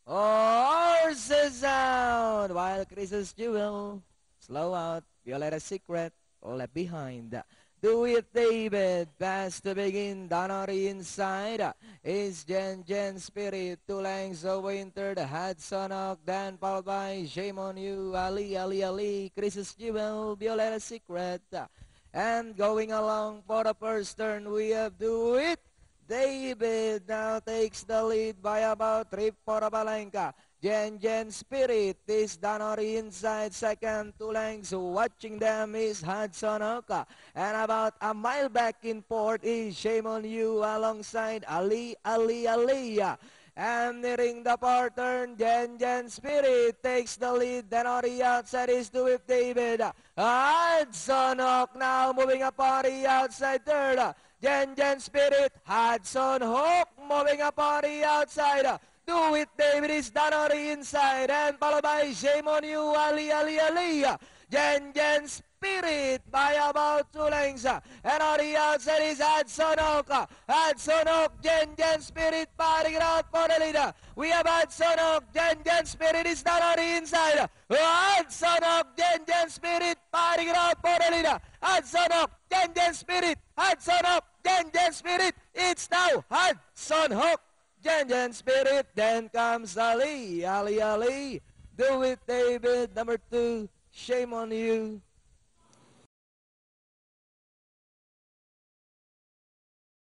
Horses out, while Chris's Jewel, slow out, Violetta Secret, left behind. Do it, David. Pass to begin. Donnery inside. Is Jen Spirit. 2 lengths away entered. Hudson Hawk. Then followed by Shame on You. Ali. Chris's Jewel. Violetta Secret. And going along for the first turn, we have Do It. David now takes the lead by about 3 for Balenka. Jen Spirit is Donnery inside second, 2 lengths. Watching them is Hudson Oka. And about a mile back in fourth is Shame on You alongside Ali. And nearing the fourth turn, Jen Spirit takes the lead. Donnery outside is Do It David. Hudson Hawk now moving up on the outside third. Jen Spirit, Hudson Hawk moving up on the outside. Do It David is Donnery inside and followed by Shame on You, Ali. Jen Spirit by about 2 lengths. And on the outside is Hudson Hawk. Hudson Hawk, Jen Spirit fighting it out for the leader. We have Hudson Hawk, Jen Spirit is Donnery inside. Hudson Hawk, Jen Spirit fighting it out for the leader. Hudson Hawk, Jen Spirit, Hudson Hawk, Jen Spirit. It's now Hudson Hawk. Jen Spirit, then comes Ali. Do It David, number 2, Shame on You.